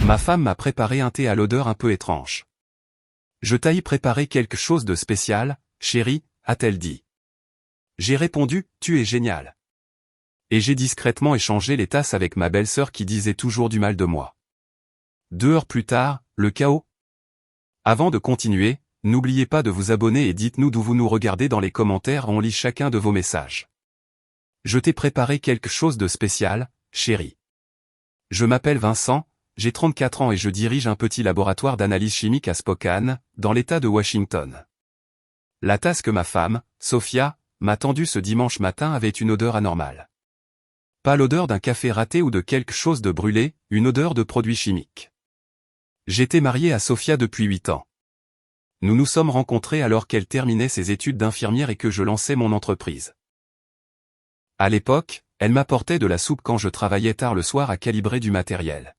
Ma femme m'a préparé un thé à l'odeur un peu étrange. Je t'ai préparé quelque chose de spécial, chérie, a-t-elle dit. J'ai répondu, tu es génial. Et j'ai discrètement échangé les tasses avec ma belle-sœur qui disait toujours du mal de moi. 2 heures plus tard, le chaos. Avant de continuer, n'oubliez pas de vous abonner et dites-nous d'où vous nous regardez dans les commentaires, on lit chacun de vos messages. Je t'ai préparé quelque chose de spécial, chérie. Je m'appelle Vincent, j'ai 34 ans et je dirige un petit laboratoire d'analyse chimique à Spokane, dans l'État de Washington. La tasse que ma femme, Sophia, m'a tendue ce dimanche matin avait une odeur anormale. Pas l'odeur d'un café raté ou de quelque chose de brûlé, une odeur de produit chimique. J'étais marié à Sophia depuis 8 ans. Nous nous sommes rencontrés alors qu'elle terminait ses études d'infirmière et que je lançais mon entreprise. À l'époque, elle m'apportait de la soupe quand je travaillais tard le soir à calibrer du matériel.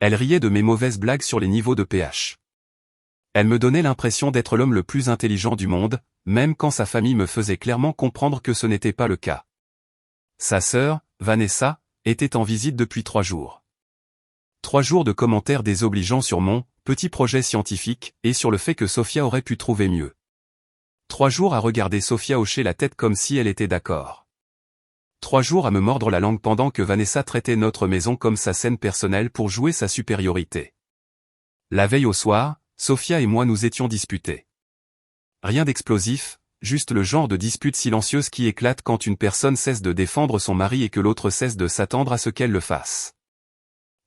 Elle riait de mes mauvaises blagues sur les niveaux de pH. Elle me donnait l'impression d'être l'homme le plus intelligent du monde, même quand sa famille me faisait clairement comprendre que ce n'était pas le cas. Sa sœur, Vanessa, était en visite depuis 3 jours. 3 jours de commentaires désobligeants sur mon petit projet scientifique et sur le fait que Sophia aurait pu trouver mieux. 3 jours à regarder Sophia hocher la tête comme si elle était d'accord. 3 jours à me mordre la langue pendant que Vanessa traitait notre maison comme sa scène personnelle pour jouer sa supériorité. La veille au soir, Sophia et moi nous étions disputés. Rien d'explosif, juste le genre de dispute silencieuse qui éclate quand une personne cesse de défendre son mari et que l'autre cesse de s'attendre à ce qu'elle le fasse.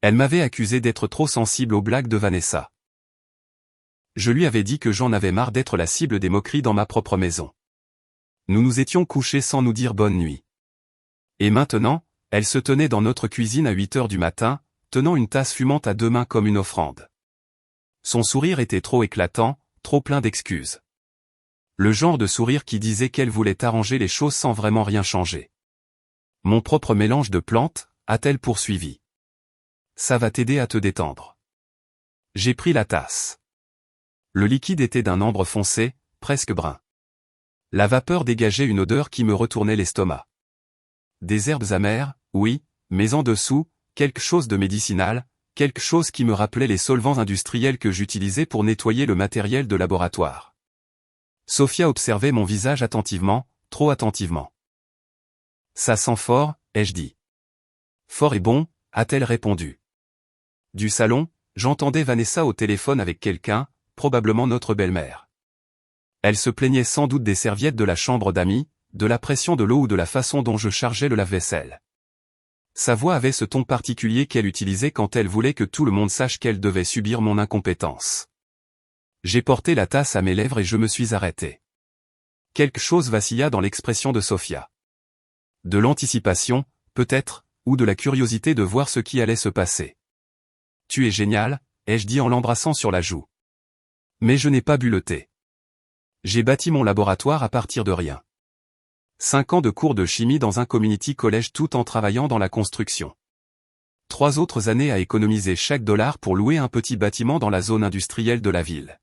Elle m'avait accusé d'être trop sensible aux blagues de Vanessa. Je lui avais dit que j'en avais marre d'être la cible des moqueries dans ma propre maison. Nous nous étions couchés sans nous dire bonne nuit. Et maintenant, elle se tenait dans notre cuisine à 8 heures du matin, tenant une tasse fumante à 2 mains comme une offrande. Son sourire était trop éclatant, trop plein d'excuses. Le genre de sourire qui disait qu'elle voulait arranger les choses sans vraiment rien changer. Mon propre mélange de plantes, a-t-elle poursuivi. Ça va t'aider à te détendre. J'ai pris la tasse. Le liquide était d'un ambre foncé, presque brun. La vapeur dégageait une odeur qui me retournait l'estomac. Des herbes amères, oui, mais en dessous, quelque chose de médicinal, quelque chose qui me rappelait les solvants industriels que j'utilisais pour nettoyer le matériel de laboratoire. Sophia observait mon visage attentivement, trop attentivement. Ça sent fort, ai-je dit. Fort et bon, a-t-elle répondu. Du salon, j'entendais Vanessa au téléphone avec quelqu'un, probablement notre belle-mère. Elle se plaignait sans doute des serviettes de la chambre d'amis, de la pression de l'eau ou de la façon dont je chargeais le lave-vaisselle. Sa voix avait ce ton particulier qu'elle utilisait quand elle voulait que tout le monde sache qu'elle devait subir mon incompétence. J'ai porté la tasse à mes lèvres et je me suis arrêté. Quelque chose vacilla dans l'expression de Sophia. De l'anticipation, peut-être, ou de la curiosité de voir ce qui allait se passer. Tu es génial, ai-je dit en l'embrassant sur la joue. Mais je n'ai pas bu le thé. J'ai bâti mon laboratoire à partir de rien. 5 ans de cours de chimie dans un community college tout en travaillant dans la construction. 3 autres années à économiser chaque dollar pour louer un petit bâtiment dans la zone industrielle de la ville.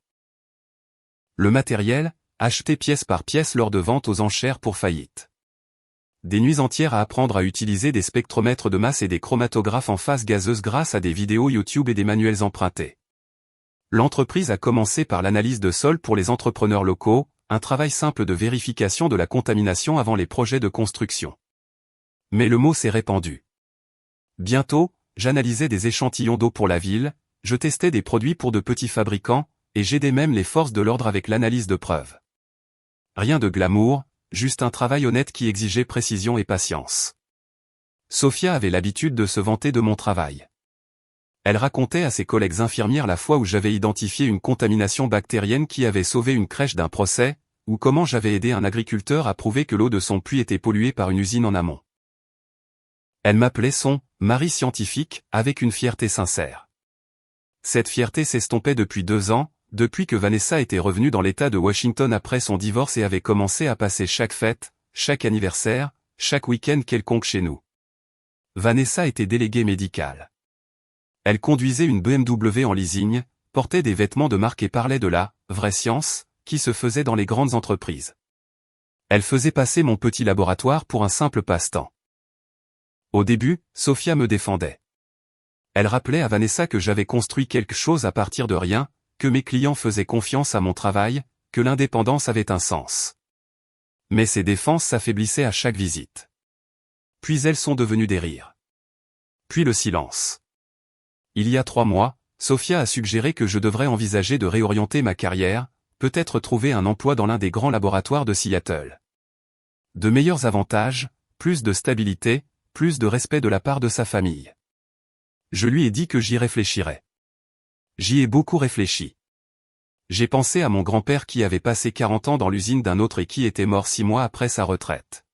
Le matériel, acheté pièce par pièce lors de ventes aux enchères pour faillite. Des nuits entières à apprendre à utiliser des spectromètres de masse et des chromatographes en phase gazeuse grâce à des vidéos YouTube et des manuels empruntés. L'entreprise a commencé par l'analyse de sol pour les entrepreneurs locaux, un travail simple de vérification de la contamination avant les projets de construction. Mais le mot s'est répandu. Bientôt, j'analysais des échantillons d'eau pour la ville, je testais des produits pour de petits fabricants, et j'aidais même les forces de l'ordre avec l'analyse de preuves. Rien de glamour, juste un travail honnête qui exigeait précision et patience. Sophia avait l'habitude de se vanter de mon travail. Elle racontait à ses collègues infirmières la fois où j'avais identifié une contamination bactérienne qui avait sauvé une crèche d'un procès, ou comment j'avais aidé un agriculteur à prouver que l'eau de son puits était polluée par une usine en amont. Elle m'appelait son « mari scientifique » avec une fierté sincère. Cette fierté s'estompait depuis 2 ans, depuis que Vanessa était revenue dans l'État de Washington après son divorce et avait commencé à passer chaque fête, chaque anniversaire, chaque week-end quelconque chez nous. Vanessa était déléguée médicale. Elle conduisait une BMW en leasing, portait des vêtements de marque et parlait de la « vraie science » qui se faisait dans les grandes entreprises. Elle faisait passer mon petit laboratoire pour un simple passe-temps. Au début, Sophia me défendait. Elle rappelait à Vanessa que j'avais construit quelque chose à partir de rien, que mes clients faisaient confiance à mon travail, que l'indépendance avait un sens. Mais ses défenses s'affaiblissaient à chaque visite. Puis elles sont devenues des rires. Puis le silence. Il y a 3 mois, Sophia a suggéré que je devrais envisager de réorienter ma carrière, peut-être trouver un emploi dans l'un des grands laboratoires de Seattle. De meilleurs avantages, plus de stabilité, plus de respect de la part de sa famille. Je lui ai dit que j'y réfléchirais. J'y ai beaucoup réfléchi. J'ai pensé à mon grand-père qui avait passé 40 ans dans l'usine d'un autre et qui était mort 6 mois après sa retraite.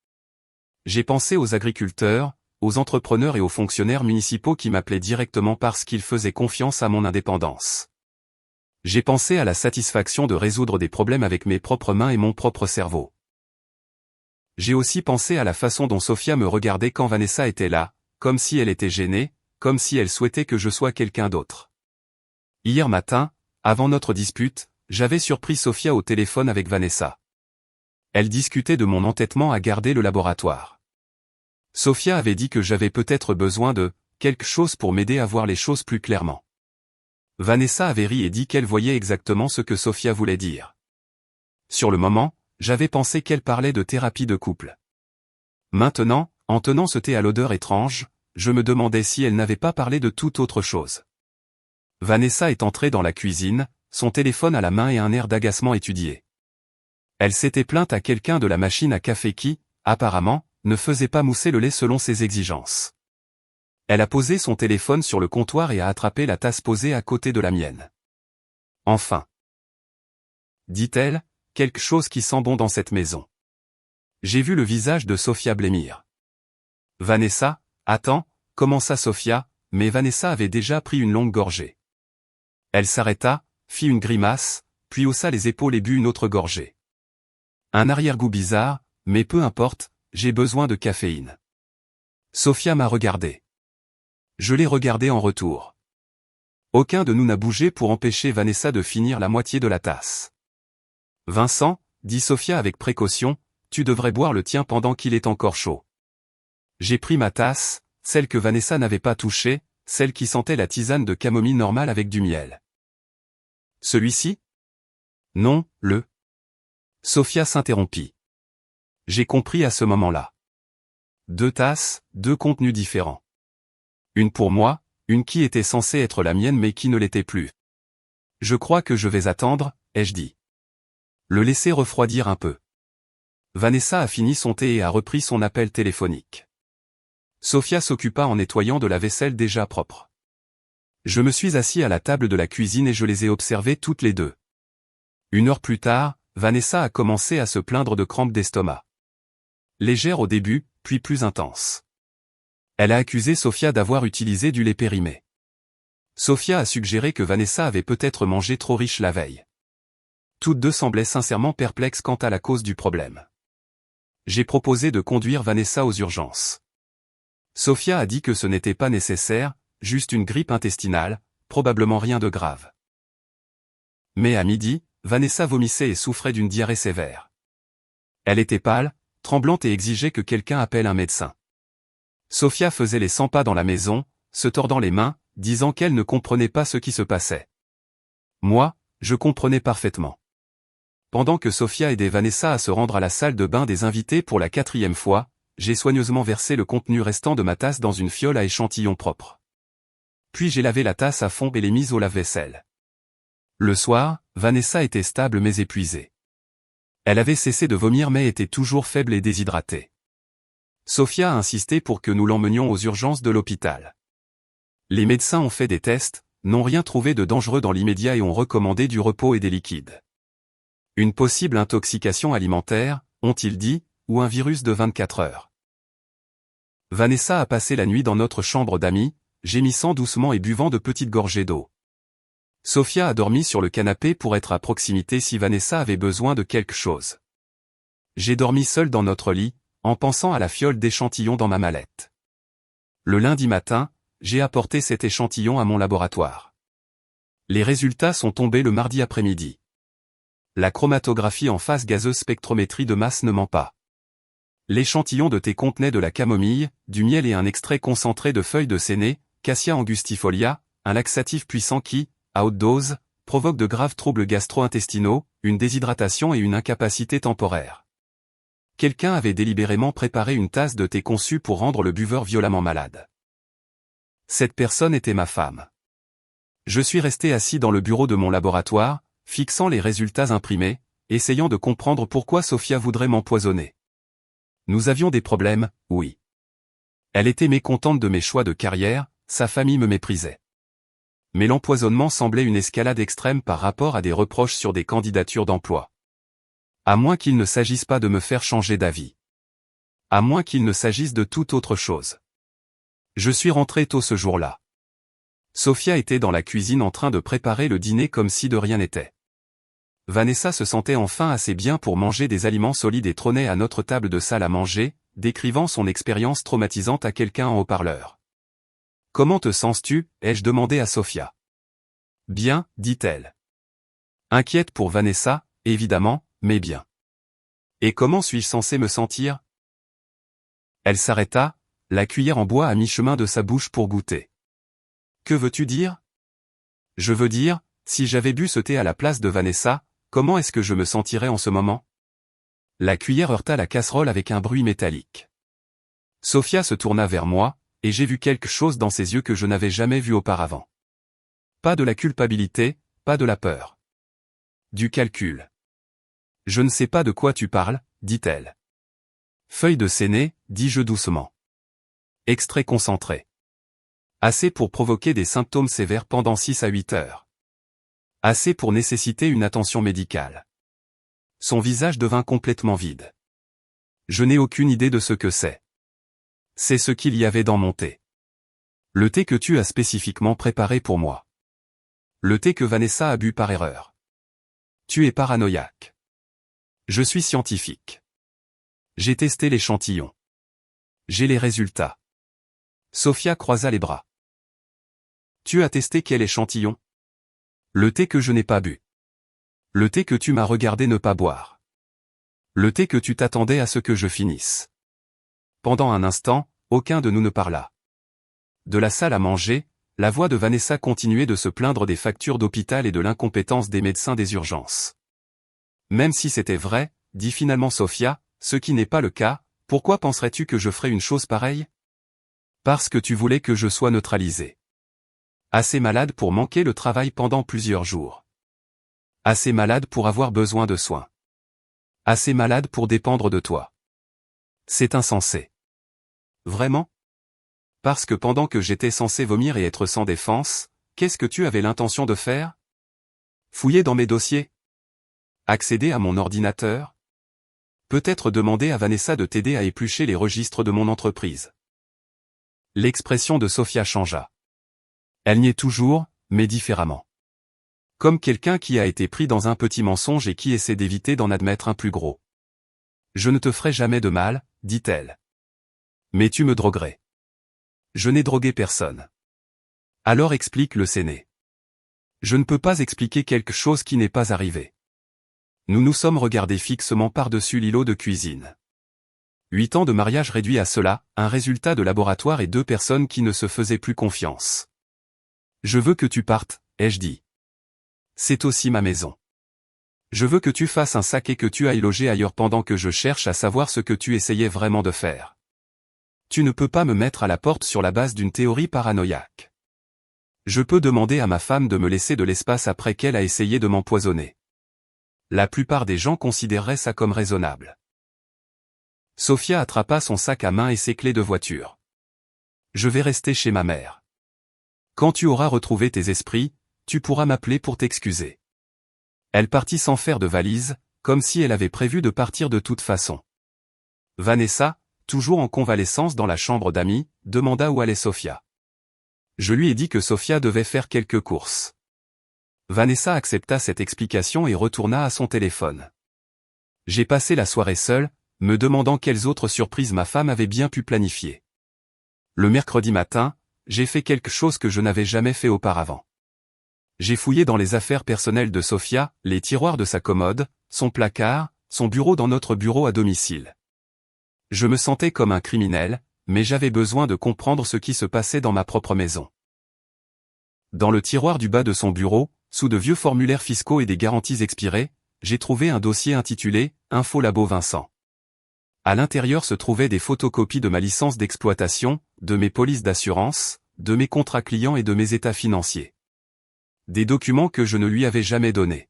J'ai pensé aux agriculteurs, aux entrepreneurs et aux fonctionnaires municipaux qui m'appelaient directement parce qu'ils faisaient confiance à mon indépendance. J'ai pensé à la satisfaction de résoudre des problèmes avec mes propres mains et mon propre cerveau. J'ai aussi pensé à la façon dont Sophia me regardait quand Vanessa était là, comme si elle était gênée, comme si elle souhaitait que je sois quelqu'un d'autre. Hier matin, avant notre dispute, j'avais surpris Sophia au téléphone avec Vanessa. Elle discutait de mon entêtement à garder le laboratoire. Sophia avait dit que j'avais peut-être besoin de quelque chose pour m'aider à voir les choses plus clairement. Vanessa avait ri et dit qu'elle voyait exactement ce que Sophia voulait dire. Sur le moment, j'avais pensé qu'elle parlait de thérapie de couple. Maintenant, en tenant ce thé à l'odeur étrange, je me demandais si elle n'avait pas parlé de toute autre chose. Vanessa est entrée dans la cuisine, son téléphone à la main et un air d'agacement étudié. Elle s'était plainte à quelqu'un de la machine à café qui, apparemment, ne faisait pas mousser le lait selon ses exigences. Elle a posé son téléphone sur le comptoir et a attrapé la tasse posée à côté de la mienne. Enfin, dit-elle, quelque chose qui sent bon dans cette maison. J'ai vu le visage de Sophia blêmir. Vanessa, attends, commença Sophia, mais Vanessa avait déjà pris une longue gorgée. Elle s'arrêta, fit une grimace, puis haussa les épaules et but une autre gorgée. Un arrière-goût bizarre, mais peu importe, j'ai besoin de caféine. Sophia m'a regardé. Je l'ai regardé en retour. Aucun de nous n'a bougé pour empêcher Vanessa de finir la moitié de la tasse. Vincent, dit Sophia avec précaution, tu devrais boire le tien pendant qu'il est encore chaud. J'ai pris ma tasse, celle que Vanessa n'avait pas touchée, celle qui sentait la tisane de camomille normale avec du miel. Celui-ci? Non, le. Sophia s'interrompit. J'ai compris à ce moment-là. 2 tasses, 2 contenus différents. Une pour moi, une qui était censée être la mienne mais qui ne l'était plus. Je crois que je vais attendre, ai-je dit. Le laisser refroidir un peu. Vanessa a fini son thé et a repris son appel téléphonique. Sophia s'occupa en nettoyant de la vaisselle déjà propre. Je me suis assis à la table de la cuisine et je les ai observées toutes les deux. 1 heure plus tard, Vanessa a commencé à se plaindre de crampes d'estomac. Légère au début, puis plus intense. Elle a accusé Sophia d'avoir utilisé du lait périmé. Sophia a suggéré que Vanessa avait peut-être mangé trop riche la veille. Toutes deux semblaient sincèrement perplexes quant à la cause du problème. J'ai proposé de conduire Vanessa aux urgences. Sophia a dit que ce n'était pas nécessaire, juste une grippe intestinale, probablement rien de grave. Mais à midi, Vanessa vomissait et souffrait d'une diarrhée sévère. Elle était pâle, tremblante et exigeait que quelqu'un appelle un médecin. Sophia faisait les 100 pas dans la maison, se tordant les mains, disant qu'elle ne comprenait pas ce qui se passait. Moi, je comprenais parfaitement. Pendant que Sophia aidait Vanessa à se rendre à la salle de bain des invités pour la 4e fois, j'ai soigneusement versé le contenu restant de ma tasse dans une fiole à échantillons propres. Puis j'ai lavé la tasse à fond et l'ai mise au lave-vaisselle. Le soir, Vanessa était stable mais épuisée. Elle avait cessé de vomir mais était toujours faible et déshydratée. Sophia a insisté pour que nous l'emmenions aux urgences de l'hôpital. Les médecins ont fait des tests, n'ont rien trouvé de dangereux dans l'immédiat et ont recommandé du repos et des liquides. Une possible intoxication alimentaire, ont-ils dit, ou un virus de 24 heures. Vanessa a passé la nuit dans notre chambre d'amis, gémissant doucement et buvant de petites gorgées d'eau. Sophia a dormi sur le canapé pour être à proximité si Vanessa avait besoin de quelque chose. J'ai dormi seul dans notre lit, en pensant à la fiole d'échantillons dans ma mallette. Le lundi matin, j'ai apporté cet échantillon à mon laboratoire. Les résultats sont tombés le mardi après-midi. La chromatographie en phase gazeuse spectrométrie de masse ne ment pas. L'échantillon de thé contenait de la camomille, du miel et un extrait concentré de feuilles de séné, Cassia angustifolia, un laxatif puissant qui, à haute dose, provoque de graves troubles gastro-intestinaux, une déshydratation et une incapacité temporaire. Quelqu'un avait délibérément préparé une tasse de thé conçue pour rendre le buveur violemment malade. Cette personne était ma femme. Je suis resté assis dans le bureau de mon laboratoire, fixant les résultats imprimés, essayant de comprendre pourquoi Sophia voudrait m'empoisonner. Nous avions des problèmes, oui. Elle était mécontente de mes choix de carrière, sa famille me méprisait. Mais l'empoisonnement semblait une escalade extrême par rapport à des reproches sur des candidatures d'emploi. À moins qu'il ne s'agisse pas de me faire changer d'avis. À moins qu'il ne s'agisse de toute autre chose. Je suis rentré tôt ce jour-là. Sophia était dans la cuisine en train de préparer le dîner comme si de rien n'était. Vanessa se sentait enfin assez bien pour manger des aliments solides et trônait à notre table de salle à manger, décrivant son expérience traumatisante à quelqu'un en haut-parleur. « Comment te sens-tu » ai-je demandé à Sophia. « Bien » dit-elle. Inquiète pour Vanessa, évidemment, mais bien. « Et comment suis-je censé me sentir » Elle s'arrêta, la cuillère en bois à mi-chemin de sa bouche pour goûter. « Que veux-tu dire » Je veux dire, si j'avais bu ce thé à la place de Vanessa, comment est-ce que je me sentirais en ce moment ? La cuillère heurta la casserole avec un bruit métallique. Sophia se tourna vers moi, et j'ai vu quelque chose dans ses yeux que je n'avais jamais vu auparavant. Pas de la culpabilité, pas de la peur. Du calcul. « Je ne sais pas de quoi tu parles, » dit-elle. Feuille de séné, dis-je doucement. Extrait concentré. Assez pour provoquer des symptômes sévères pendant 6 à 8 heures. Assez pour nécessiter une attention médicale. Son visage devint complètement vide. Je n'ai aucune idée de ce que c'est. C'est ce qu'il y avait dans mon thé. Le thé que tu as spécifiquement préparé pour moi. Le thé que Vanessa a bu par erreur. Tu es paranoïaque. Je suis scientifique. J'ai testé l'échantillon. J'ai les résultats. Sophia croisa les bras. Tu as testé quel échantillon ? Le thé que je n'ai pas bu. Le thé que tu m'as regardé ne pas boire. Le thé que tu t'attendais à ce que je finisse. Pendant un instant, aucun de nous ne parla. De la salle à manger, la voix de Vanessa continuait de se plaindre des factures d'hôpital et de l'incompétence des médecins des urgences. Même si c'était vrai, dit finalement Sophia, ce qui n'est pas le cas, pourquoi penserais-tu que je ferais une chose pareille ? Parce que tu voulais que je sois neutralisé. Assez malade pour manquer le travail pendant plusieurs jours. Assez malade pour avoir besoin de soins. Assez malade pour dépendre de toi. C'est insensé. Vraiment ? Parce que pendant que j'étais censé vomir et être sans défense, qu'est-ce que tu avais l'intention de faire ? Fouiller dans mes dossiers ? Accéder à mon ordinateur ? Peut-être demander à Vanessa de t'aider à éplucher les registres de mon entreprise. L'expression de Sophia changea. Elle niait toujours, mais différemment. Comme quelqu'un qui a été pris dans un petit mensonge et qui essaie d'éviter d'en admettre un plus gros. Je ne te ferai jamais de mal, dit-elle. Mais tu me droguerais. Je n'ai drogué personne. Alors explique le séné. Je ne peux pas expliquer quelque chose qui n'est pas arrivé. Nous nous sommes regardés fixement par-dessus l'îlot de cuisine. 8 ans de mariage réduit à cela, un résultat de laboratoire et 2 personnes qui ne se faisaient plus confiance. Je veux que tu partes, ai-je dit. C'est aussi ma maison. Je veux que tu fasses un sac et que tu ailles loger ailleurs pendant que je cherche à savoir ce que tu essayais vraiment de faire. Tu ne peux pas me mettre à la porte sur la base d'une théorie paranoïaque. Je peux demander à ma femme de me laisser de l'espace après qu'elle a essayé de m'empoisonner. La plupart des gens considéreraient ça comme raisonnable. Sophia attrapa son sac à main et ses clés de voiture. Je vais rester chez ma mère. Quand tu auras retrouvé tes esprits, tu pourras m'appeler pour t'excuser. Elle partit sans faire de valise, comme si elle avait prévu de partir de toute façon. Vanessa, toujours en convalescence dans la chambre d'amis, demanda où allait Sophia. Je lui ai dit que Sophia devait faire quelques courses. Vanessa accepta cette explication et retourna à son téléphone. J'ai passé la soirée seule, me demandant quelles autres surprises ma femme avait bien pu planifier. Le mercredi matin, j'ai fait quelque chose que je n'avais jamais fait auparavant. J'ai fouillé dans les affaires personnelles de Sophia, les tiroirs de sa commode, son placard, son bureau dans notre bureau à domicile. Je me sentais comme un criminel, mais j'avais besoin de comprendre ce qui se passait dans ma propre maison. Dans le tiroir du bas de son bureau, sous de vieux formulaires fiscaux et des garanties expirées, j'ai trouvé un dossier intitulé « Info Labo Vincent ». À l'intérieur se trouvaient des photocopies de ma licence d'exploitation, de mes polices d'assurance, de mes contrats clients et de mes états financiers. Des documents que je ne lui avais jamais donnés.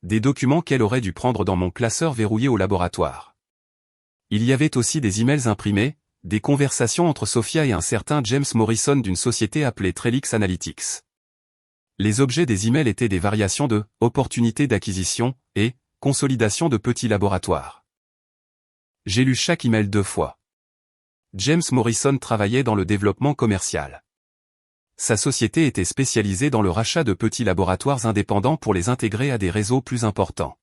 Des documents qu'elle aurait dû prendre dans mon classeur verrouillé au laboratoire. Il y avait aussi des emails imprimés, des conversations entre Sophia et un certain James Morrison d'une société appelée Trellix Analytics. Les objets des emails étaient des variations de « opportunités d'acquisition » et « consolidation de petits laboratoires ». J'ai lu chaque email 2 fois. James Morrison travaillait dans le développement commercial. Sa société était spécialisée dans le rachat de petits laboratoires indépendants pour les intégrer à des réseaux plus importants.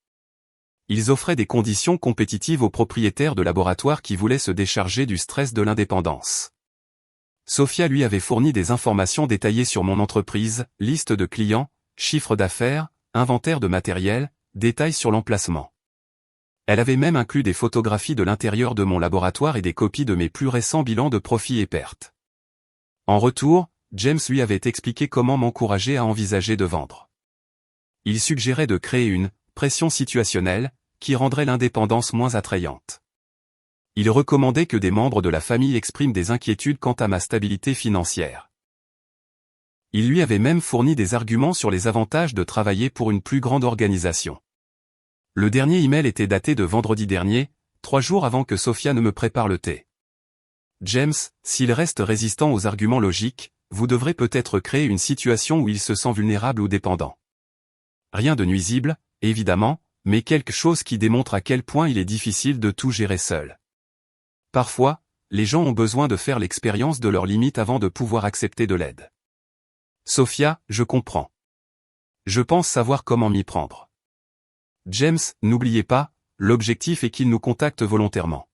Ils offraient des conditions compétitives aux propriétaires de laboratoires qui voulaient se décharger du stress de l'indépendance. Sophia lui avait fourni des informations détaillées sur mon entreprise, liste de clients, chiffre d'affaires, inventaire de matériel, détails sur l'emplacement. Elle avait même inclus des photographies de l'intérieur de mon laboratoire et des copies de mes plus récents bilans de profits et pertes. En retour, James lui avait expliqué comment m'encourager à envisager de vendre. Il suggérait de créer une pression situationnelle qui rendrait l'indépendance moins attrayante. Il recommandait que des membres de la famille expriment des inquiétudes quant à ma stabilité financière. Il lui avait même fourni des arguments sur les avantages de travailler pour une plus grande organisation. Le dernier email était daté de vendredi dernier, 3 jours avant que Sophia ne me prépare le thé. James, s'il reste résistant aux arguments logiques, vous devrez peut-être créer une situation où il se sent vulnérable ou dépendant. Rien de nuisible, évidemment, mais quelque chose qui démontre à quel point il est difficile de tout gérer seul. Parfois, les gens ont besoin de faire l'expérience de leurs limites avant de pouvoir accepter de l'aide. Sophia, je comprends. Je pense savoir comment m'y prendre. James, n'oubliez pas, l'objectif est qu'il nous contacte volontairement.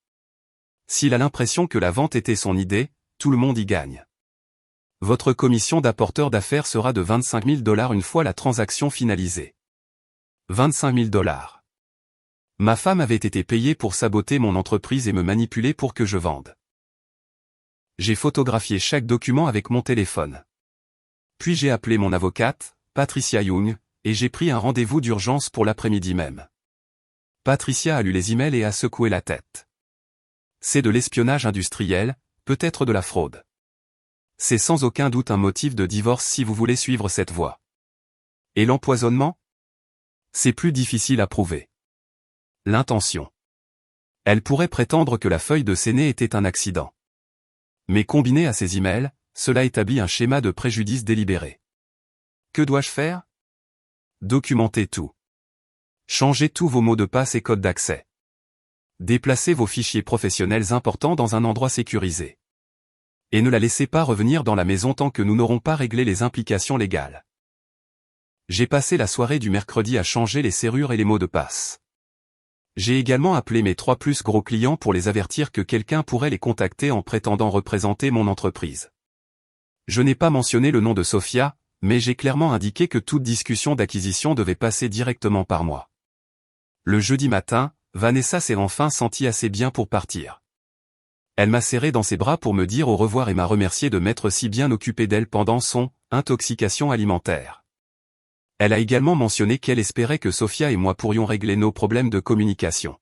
S'il a l'impression que la vente était son idée, tout le monde y gagne. Votre commission d'apporteur d'affaires sera de 25 000 $ une fois la transaction finalisée. 25 000 $. Ma femme avait été payée pour saboter mon entreprise et me manipuler pour que je vende. J'ai photographié chaque document avec mon téléphone. Puis j'ai appelé mon avocate, Patricia Young, et j'ai pris un rendez-vous d'urgence pour l'après-midi même. Patricia a lu les emails et a secoué la tête. C'est de l'espionnage industriel, peut-être de la fraude. C'est sans aucun doute un motif de divorce si vous voulez suivre cette voie. Et l'empoisonnement ? C'est plus difficile à prouver. L'intention. Elle pourrait prétendre que la feuille de Séné était un accident. Mais combiné à ces emails, cela établit un schéma de préjudice délibéré. Que dois-je faire ? Documentez tout. Changez tous vos mots de passe et codes d'accès. Déplacez vos fichiers professionnels importants dans un endroit sécurisé. Et ne la laissez pas revenir dans la maison tant que nous n'aurons pas réglé les implications légales. J'ai passé la soirée du mercredi à changer les serrures et les mots de passe. J'ai également appelé mes 3 plus gros clients pour les avertir que quelqu'un pourrait les contacter en prétendant représenter mon entreprise. Je n'ai pas mentionné le nom de Sophia, mais j'ai clairement indiqué que toute discussion d'acquisition devait passer directement par moi. Le jeudi matin, Vanessa s'est enfin sentie assez bien pour partir. Elle m'a serré dans ses bras pour me dire au revoir et m'a remercié de m'être si bien occupé d'elle pendant son intoxication alimentaire. Elle a également mentionné qu'elle espérait que Sophia et moi pourrions régler nos problèmes de communication.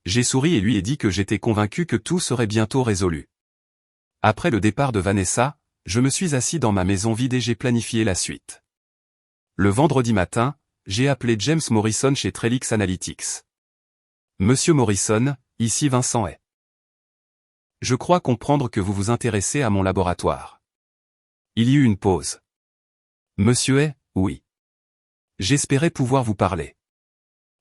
J'ai souri et lui ai dit que j'étais convaincu que tout serait bientôt résolu. Après le départ de Vanessa, je me suis assis dans ma maison vide et j'ai planifié la suite. Le vendredi matin, j'ai appelé James Morrison chez Trellix Analytics. Monsieur Morrison, ici Vincent est. Je crois comprendre que vous vous intéressez à mon laboratoire. Il y eut une pause. Monsieur est, oui. J'espérais pouvoir vous parler.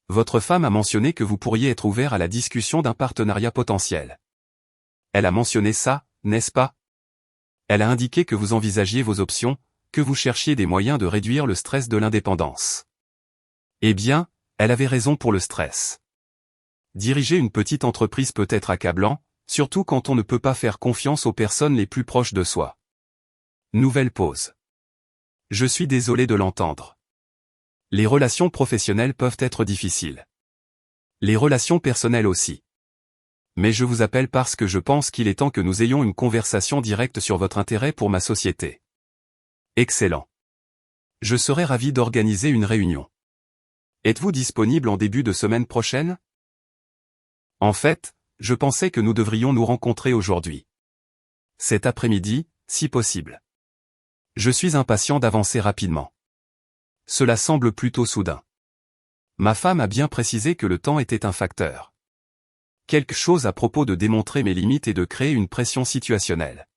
Votre femme a mentionné que vous pourriez être ouvert à la discussion d'un partenariat potentiel. Elle a mentionné ça, n'est-ce pas ? Elle a indiqué que vous envisagiez vos options, que vous cherchiez des moyens de réduire le stress de l'indépendance. Eh bien, elle avait raison pour le stress. Diriger une petite entreprise peut être accablant, surtout quand on ne peut pas faire confiance aux personnes les plus proches de soi. Nouvelle pause. Je suis désolé de l'entendre. Les relations professionnelles peuvent être difficiles. Les relations personnelles aussi. Mais je vous appelle parce que je pense qu'il est temps que nous ayons une conversation directe sur votre intérêt pour ma société. Excellent. Je serais ravi d'organiser une réunion. Êtes-vous disponible en début de semaine prochaine? En fait, je pensais que nous devrions nous rencontrer aujourd'hui. Cet après-midi, si possible. Je suis impatient d'avancer rapidement. Cela semble plutôt soudain. Ma femme a bien précisé que le temps était un facteur. Quelque chose à propos de démontrer mes limites et de créer une pression situationnelle.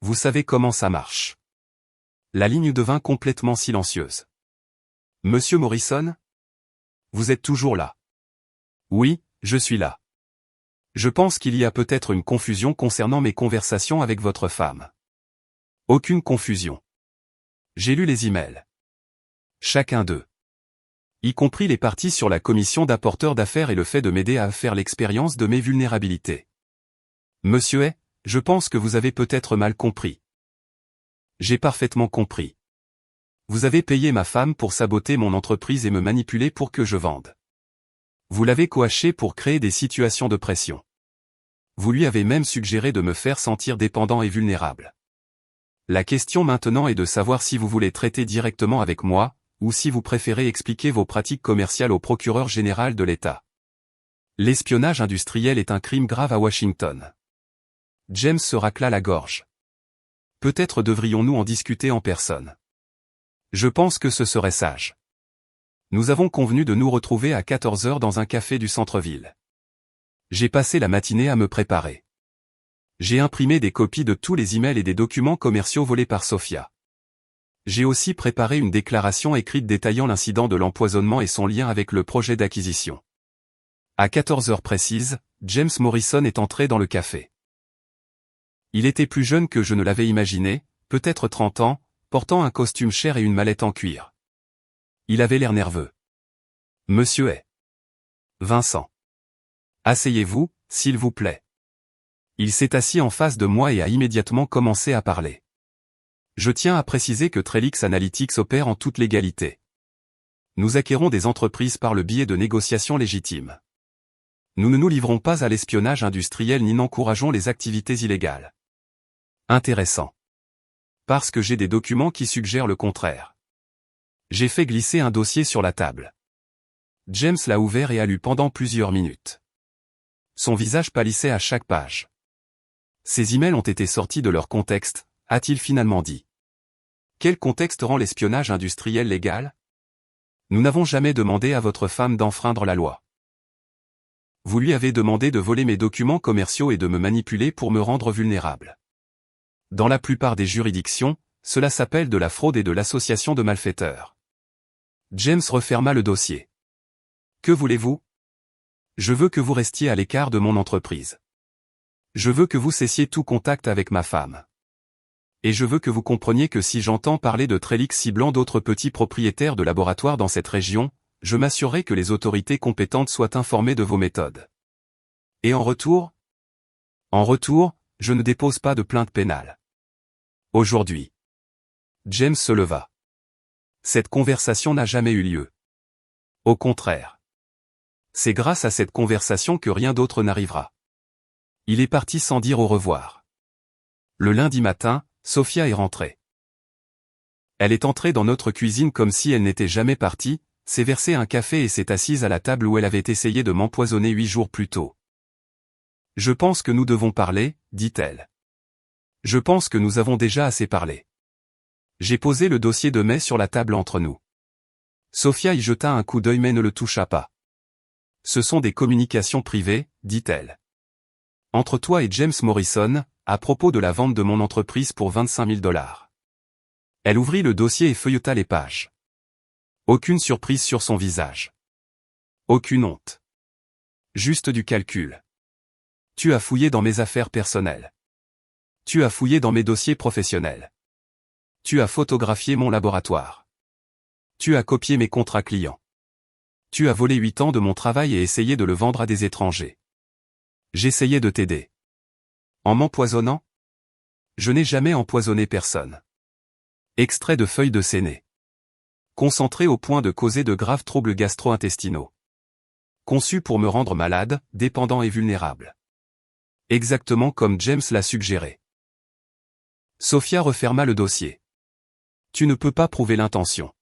Vous savez comment ça marche. La ligne devint complètement silencieuse. Monsieur Morrison? Vous êtes toujours là. Oui, je suis là. Je pense qu'il y a peut-être une confusion concernant mes conversations avec votre femme. Aucune confusion. J'ai lu les emails. Chacun d'eux. Y compris les parties sur la commission d'apporteurs d'affaires et le fait de m'aider à faire l'expérience de mes vulnérabilités. Monsieur Hay, je pense que vous avez peut-être mal compris. J'ai parfaitement compris. Vous avez payé ma femme pour saboter mon entreprise et me manipuler pour que je vende. Vous l'avez coaché pour créer des situations de pression. Vous lui avez même suggéré de me faire sentir dépendant et vulnérable. La question maintenant est de savoir si vous voulez traiter directement avec moi, ou si vous préférez expliquer vos pratiques commerciales au procureur général de l'État. L'espionnage industriel est un crime grave à Washington. James se racla la gorge. Peut-être devrions-nous en discuter en personne. Je pense que ce serait sage. Nous avons convenu de nous retrouver à 14 heures dans un café du centre-ville. J'ai passé la matinée à me préparer. J'ai imprimé des copies de tous les emails et des documents commerciaux volés par Sophia. J'ai aussi préparé une déclaration écrite détaillant l'incident de l'empoisonnement et son lien avec le projet d'acquisition. À 14 heures précises, James Morrison est entré dans le café. Il était plus jeune que je ne l'avais imaginé, peut-être 30 ans, portant un costume cher et une mallette en cuir. Il avait l'air nerveux. Monsieur Hay. Vincent. Asseyez-vous, s'il vous plaît. Il s'est assis en face de moi et a immédiatement commencé à parler. Je tiens à préciser que Trellix Analytics opère en toute légalité. Nous acquérons des entreprises par le biais de négociations légitimes. Nous ne nous livrons pas à l'espionnage industriel ni n'encourageons les activités illégales. Intéressant. Parce que j'ai des documents qui suggèrent le contraire. J'ai fait glisser un dossier sur la table. James l'a ouvert et a lu pendant plusieurs minutes. Son visage pâlissait à chaque page. Ces emails ont été sortis de leur contexte, a-t-il finalement dit. Quel contexte rend l'espionnage industriel légal? Nous n'avons jamais demandé à votre femme d'enfreindre la loi. Vous lui avez demandé de voler mes documents commerciaux et de me manipuler pour me rendre vulnérable. Dans la plupart des juridictions, cela s'appelle de la fraude et de l'association de malfaiteurs. James referma le dossier. Que voulez-vous? Je veux que vous restiez à l'écart de mon entreprise. Je veux que vous cessiez tout contact avec ma femme. Et je veux que vous compreniez que si j'entends parler de Trellix ciblant d'autres petits propriétaires de laboratoires dans cette région, je m'assurerai que les autorités compétentes soient informées de vos méthodes. Et en retour? En retour, je ne dépose pas de plainte pénale. Aujourd'hui. James se leva. Cette conversation n'a jamais eu lieu. Au contraire. C'est grâce à cette conversation que rien d'autre n'arrivera. Il est parti sans dire au revoir. Le lundi matin, Sophia est rentrée. Elle est entrée dans notre cuisine comme si elle n'était jamais partie, s'est versé un café et s'est assise à la table où elle avait essayé de m'empoisonner 8 jours plus tôt. Je pense que nous devons parler, dit-elle. Je pense que nous avons déjà assez parlé. J'ai posé le dossier de mai sur la table entre nous. Sophia y jeta un coup d'œil mais ne le toucha pas. Ce sont des communications privées, dit-elle. Entre toi et James Morrison, à propos de la vente de mon entreprise pour 25 000 $. Elle ouvrit le dossier et feuilleta les pages. Aucune surprise sur son visage. Aucune honte. Juste du calcul. Tu as fouillé dans mes affaires personnelles. Tu as fouillé dans mes dossiers professionnels. Tu as photographié mon laboratoire. Tu as copié mes contrats clients. Tu as volé 8 ans de mon travail et essayé de le vendre à des étrangers. J'essayais de t'aider. En m'empoisonnant? Je n'ai jamais empoisonné personne. Extrait de feuilles de séné. Concentré au point de causer de graves troubles gastro-intestinaux. Conçu pour me rendre malade, dépendant et vulnérable. Exactement comme James l'a suggéré. Sophia referma le dossier. Tu ne peux pas prouver l'intention.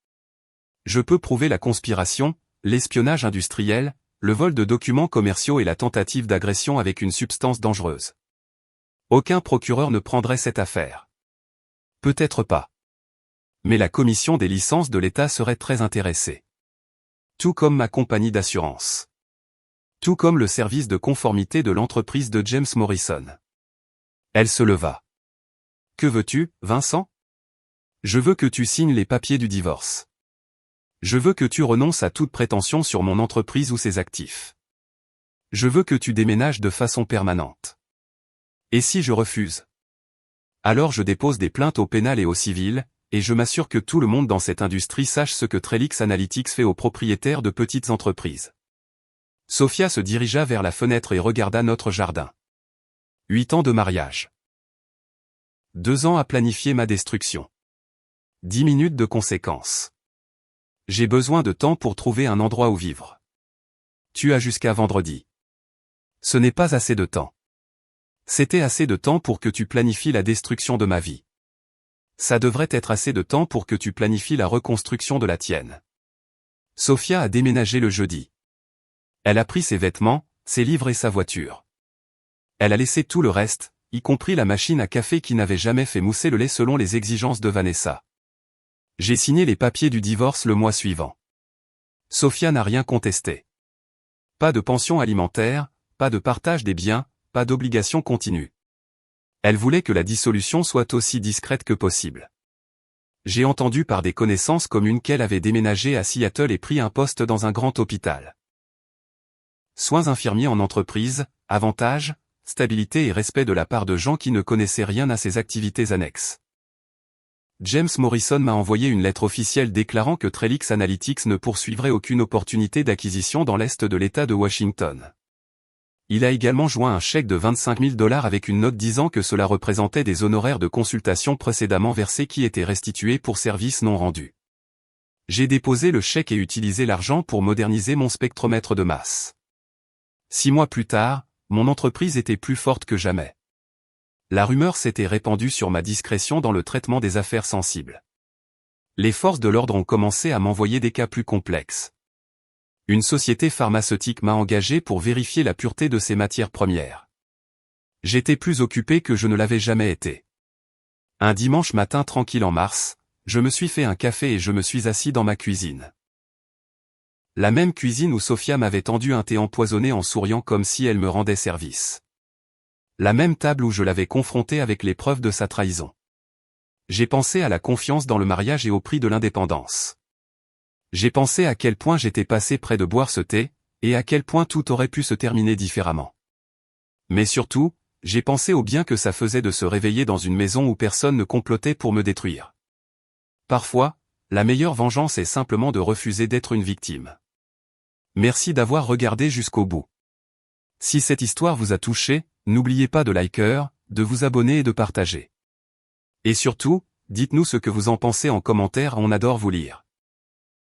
Je peux prouver la conspiration, l'espionnage industriel, le vol de documents commerciaux et la tentative d'agression avec une substance dangereuse. Aucun procureur ne prendrait cette affaire. Peut-être pas. Mais la commission des licences de l'État serait très intéressée. Tout comme ma compagnie d'assurance. Tout comme le service de conformité de l'entreprise de James Morrison. Elle se leva. Que veux-tu, Vincent? Je veux que tu signes les papiers du divorce. Je veux que tu renonces à toute prétention sur mon entreprise ou ses actifs. Je veux que tu déménages de façon permanente. Et si je refuse? Alors je dépose des plaintes au pénal et au civil, et je m'assure que tout le monde dans cette industrie sache ce que Trellix Analytics fait aux propriétaires de petites entreprises. Sophia se dirigea vers la fenêtre et regarda notre jardin. 8 ans de mariage. 2 ans à planifier ma destruction. 10 minutes de conséquences. J'ai besoin de temps pour trouver un endroit où vivre. Tu as jusqu'à vendredi. Ce n'est pas assez de temps. C'était assez de temps pour que tu planifies la destruction de ma vie. Ça devrait être assez de temps pour que tu planifies la reconstruction de la tienne. Sophia a déménagé le jeudi. Elle a pris ses vêtements, ses livres et sa voiture. Elle a laissé tout le reste, y compris la machine à café qui n'avait jamais fait mousser le lait selon les exigences de Vanessa. J'ai signé les papiers du divorce le mois suivant. Sophia n'a rien contesté. Pas de pension alimentaire, pas de partage des biens, pas d'obligation continue. Elle voulait que la dissolution soit aussi discrète que possible. J'ai entendu par des connaissances communes qu'elle avait déménagé à Seattle et pris un poste dans un grand hôpital. Soins infirmiers en entreprise, avantages, stabilité et respect de la part de gens qui ne connaissaient rien à ses activités annexes. James Morrison m'a envoyé une lettre officielle déclarant que Trellix Analytics ne poursuivrait aucune opportunité d'acquisition dans l'Est de l'État de Washington. Il a également joint un chèque de $25 000 avec une note disant que cela représentait des honoraires de consultation précédemment versés qui étaient restitués pour services non rendus. J'ai déposé le chèque et utilisé l'argent pour moderniser mon spectromètre de masse. 6 mois plus tard, mon entreprise était plus forte que jamais. La rumeur s'était répandue sur ma discrétion dans le traitement des affaires sensibles. Les forces de l'ordre ont commencé à m'envoyer des cas plus complexes. Une société pharmaceutique m'a engagé pour vérifier la pureté de ses matières premières. J'étais plus occupé que je ne l'avais jamais été. Un dimanche matin tranquille en mars, je me suis fait un café et je me suis assis dans ma cuisine. La même cuisine où Sophia m'avait tendu un thé empoisonné en souriant comme si elle me rendait service. La même table où je l'avais confrontée avec les preuves de sa trahison. J'ai pensé à la confiance dans le mariage et au prix de l'indépendance. J'ai pensé à quel point j'étais passé près de boire ce thé, et à quel point tout aurait pu se terminer différemment. Mais surtout, j'ai pensé au bien que ça faisait de se réveiller dans une maison où personne ne complotait pour me détruire. Parfois, la meilleure vengeance est simplement de refuser d'être une victime. Merci d'avoir regardé jusqu'au bout. Si cette histoire vous a touché, n'oubliez pas de liker, de vous abonner et de partager. Et surtout, dites-nous ce que vous en pensez en commentaire, on adore vous lire.